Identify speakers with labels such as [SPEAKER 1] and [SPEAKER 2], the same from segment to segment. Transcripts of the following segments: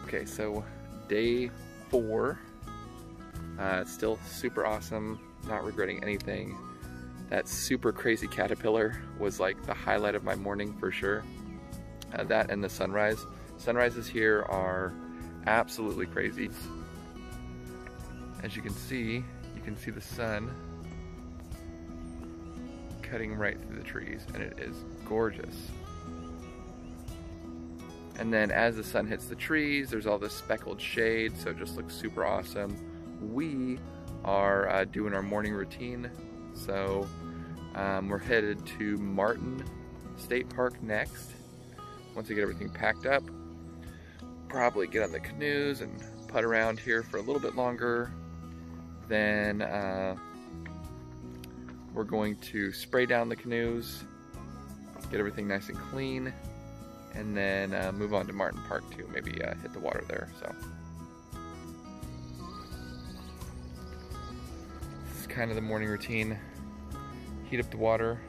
[SPEAKER 1] Okay, so day 4. It's still super awesome, not regretting anything. That super crazy caterpillar was like the highlight of my morning for sure. That and the sunrise. Sunrises here are absolutely crazy. As you can see the sun cutting right through the trees, and it is gorgeous. And then as the sun hits the trees, there's all this speckled shade, so it just looks super awesome. We are doing our morning routine, so we're headed to Martin State Park next. Once we get everything packed up, probably get on the canoes and putt around here for a little bit longer. Then we're going to spray down the canoes, get everything nice and clean, and then move on to Martin Park to maybe hit the water there. So this is kind of the morning routine. Heat up the water,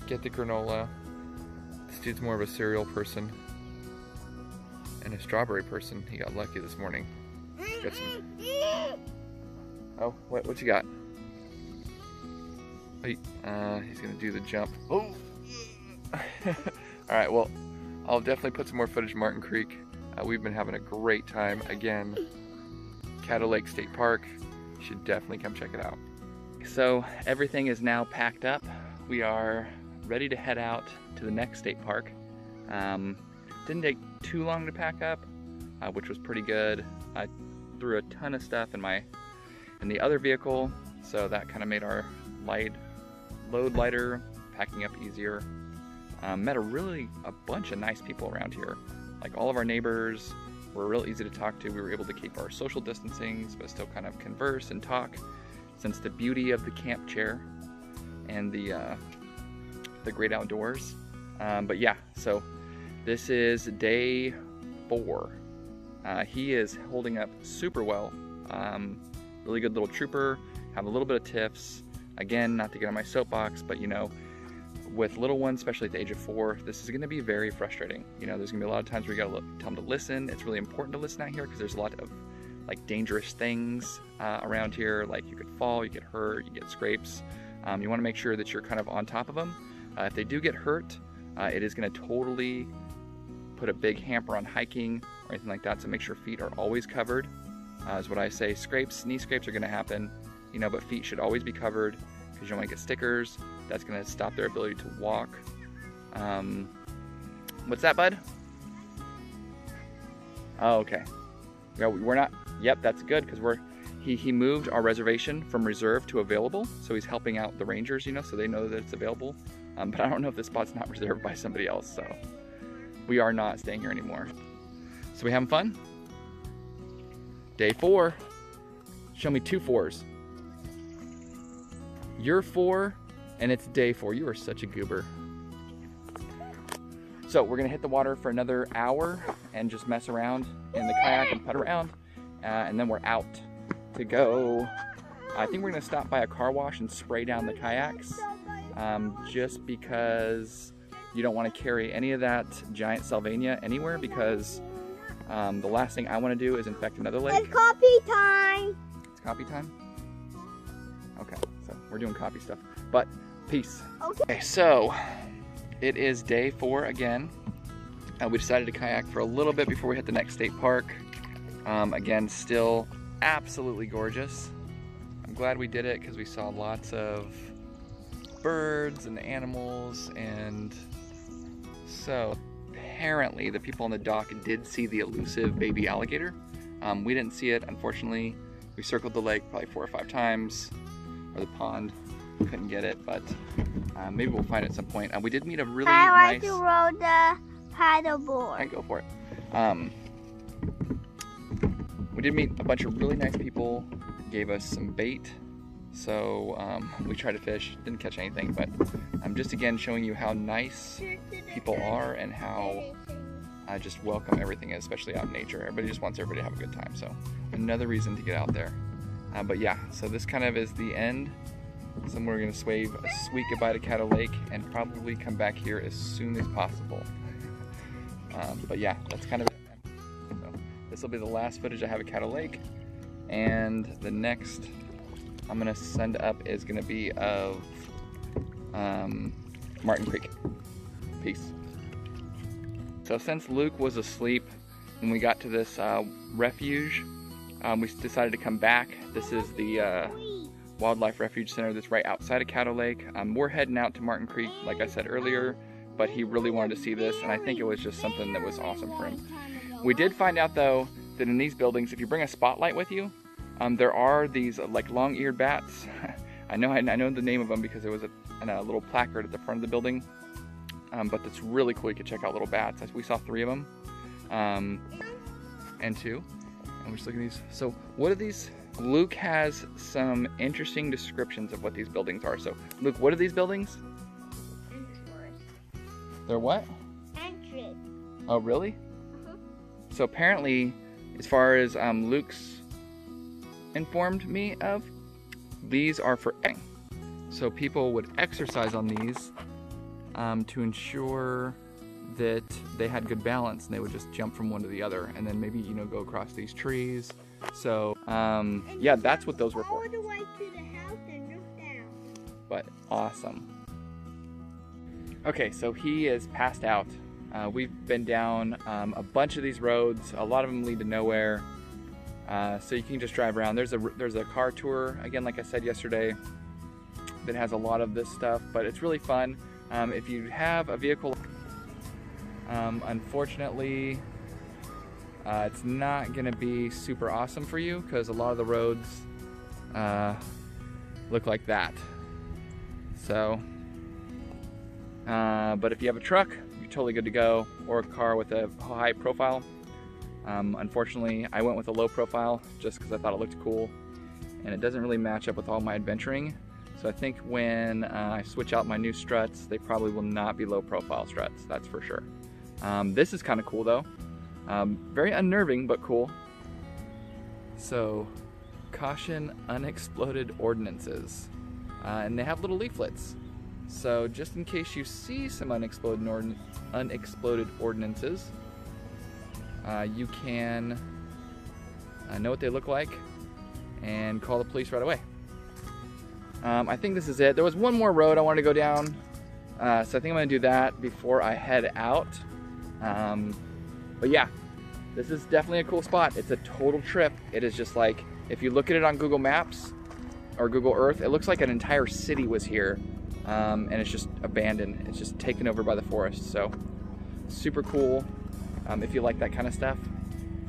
[SPEAKER 1] get the granola. This dude's more of a cereal person and a strawberry person. He got lucky this morning. Got some... Oh, what you got? Wait, he's gonna do the jump. Oh! Alright, well, I'll definitely put some more footage of Martin Creek. We've been having a great time. Again, Caddo Lake State Park. You should definitely come check it out. So everything is now packed up. We are ready to head out to the next state park. Didn't take too long to pack up, which was pretty good. I threw a ton of stuff in the other vehicle, so that kind of made our load lighter, packing up easier. Met a bunch of nice people around here. Like all of our neighbors were real easy to talk to. We were able to keep our social distancing, but still kind of converse and talk, since the beauty of the camp chair and the great outdoors. But yeah, so this is day 4. He is holding up super well. Really good little trooper, have a little bit of tiffs. Again, not to get on my soapbox, but you know, with little ones, especially at the age of 4, this is gonna be very frustrating. You know, there's gonna be a lot of times where you gotta tell them to listen. It's really important to listen out here because there's a lot of like dangerous things around here. Like you could fall, you get hurt, you get scrapes. You wanna make sure that you're kind of on top of them. If they do get hurt, it is gonna totally put a big hamper on hiking or anything like that, so make sure feet are always covered. Is what I say. Scrapes, knee scrapes are gonna happen, you know, but feet should always be covered because you don't wanna get stickers. That's gonna stop their ability to walk. What's that, bud? Oh, okay. Yeah, we're not, yep, that's good, because he moved our reservation from reserved to available, so he's helping out the rangers, you know, so they know that it's available. But I don't know if this spot's not reserved by somebody else, so we are not staying here anymore. So we having fun? Day 4. Show me 2 4s. You're 4, and it's day 4. You are such a goober. So we're gonna hit the water for another hour and just mess around in the kayak and putt around, and then we're out to go. I think we're gonna stop by a car wash and spray down the kayaks, just because you don't want to carry any of that giant Sylvania anywhere, because the last thing I want to do is infect another lake.
[SPEAKER 2] It's copy time.
[SPEAKER 1] It's copy time? Okay, so we're doing copy stuff, but peace. Okay, so it is day 4 again. We decided to kayak for a little bit before we hit the next state park. Again, still absolutely gorgeous. I'm glad we did it because we saw lots of birds and animals, and so apparently the people on the dock did see the elusive baby alligator. We didn't see it, unfortunately. We circled the lake probably 4 or 5 times, or the pond. Couldn't get it, but maybe we'll find it at some point. We did meet a really nice...
[SPEAKER 2] I like to roll the paddleboard.
[SPEAKER 1] I go for it. We did meet a bunch of really nice people, gave us some bait, so we tried to fish, didn't catch anything, but I'm just again showing you how nice people are and how just welcome everything is, especially out in nature. Everybody just wants everybody to have a good time, so another reason to get out there. But yeah, so this kind of is the end. So we're gonna wave a sweet goodbye to Caddo Lake and probably come back here as soon as possible. But yeah, that's kind of it, man. This will be the last footage I have at Caddo Lake, and the next I'm gonna send up is gonna be of Martin Creek. Peace. So since Luke was asleep when we got to this refuge, we decided to come back. This is the Wildlife Refuge Center that's right outside of Caddo Lake. We're heading out to Martin Creek, like I said earlier, but he really wanted to see this, and I think it was just something that was awesome for him. We did find out though that in these buildings, if you bring a spotlight with you, there are these like long-eared bats. I know the name of them because there was a little placard at the front of the building. But it's really cool. You can check out little bats. We saw 3 of them, and 2. And we're just looking at these. So what are these? Luke has some interesting descriptions of what these buildings are. So Luke, what are these buildings?
[SPEAKER 2] Entrance.
[SPEAKER 1] They're what?
[SPEAKER 2] Entrance.
[SPEAKER 1] Oh, really? So apparently, as far as Luke's informed me of, these are for exercising. So people would exercise on these to ensure that they had good balance, and they would just jump from one to the other, and then maybe, you know, go across these trees. So yeah, that's what those were for.
[SPEAKER 2] All the way to the house and look down.
[SPEAKER 1] But awesome. Okay, so he is passed out. We've been down a bunch of these roads. A lot of them lead to nowhere. So you can just drive around. There's a car tour, again, like I said yesterday, that has a lot of this stuff, but it's really fun. If you have a vehicle, unfortunately, it's not going to be super awesome for you because a lot of the roads look like that. So, but if you have a truck, you're totally good to go, or a car with a high profile. Unfortunately, I went with a low profile just because I thought it looked cool, and it doesn't really match up with all my adventuring. So I think when I switch out my new struts, they probably will not be low profile struts, that's for sure. This is kind of cool though. Very unnerving, but cool. So, caution unexploded ordnances. And they have little leaflets. So just in case you see some unexploded ordnances, you can know what they look like and call the police right away. I think this is it. There was one more road I wanted to go down, so I think I'm gonna do that before I head out. But yeah, this is definitely a cool spot. It's a total trip. It is just like, if you look at it on Google Maps or Google Earth, it looks like an entire city was here, and it's just abandoned. It's just taken over by the forest. So super cool if you like that kind of stuff.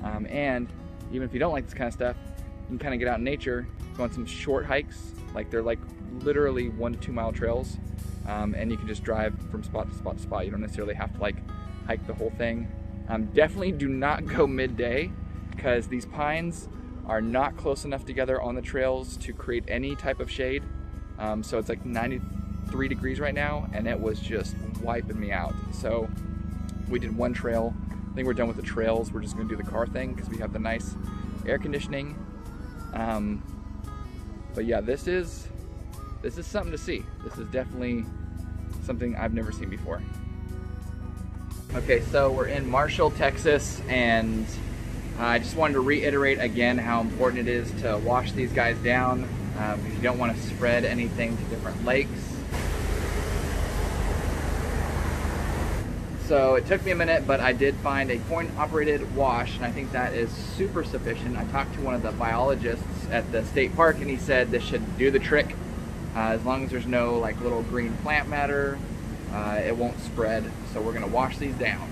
[SPEAKER 1] And even if you don't like this kind of stuff, you can kind of get out in nature, go on some short hikes. Like they're like literally 1 to 2 mile trails, and you can just drive from spot to spot to spot. You don't necessarily have to like hike the whole thing. Definitely do not go midday, because these pines are not close enough together on the trails to create any type of shade. So it's like 93 degrees right now, and it was just wiping me out. So we did one trail. I think we're done with the trails. We're just gonna do the car thing because we have the nice air conditioning. But yeah, this is something to see. This is definitely something I've never seen before. Okay, so we're in Marshall, Texas, and I just wanted to reiterate again how important it is to wash these guys down if you don't want to spread anything to different lakes. So it took me a minute, but I did find a coin-operated wash, and I think that is super sufficient. I talked to one of the biologists at the state park, and he said this should do the trick. As long as there's no like little green plant matter, it won't spread. So we're gonna wash these down.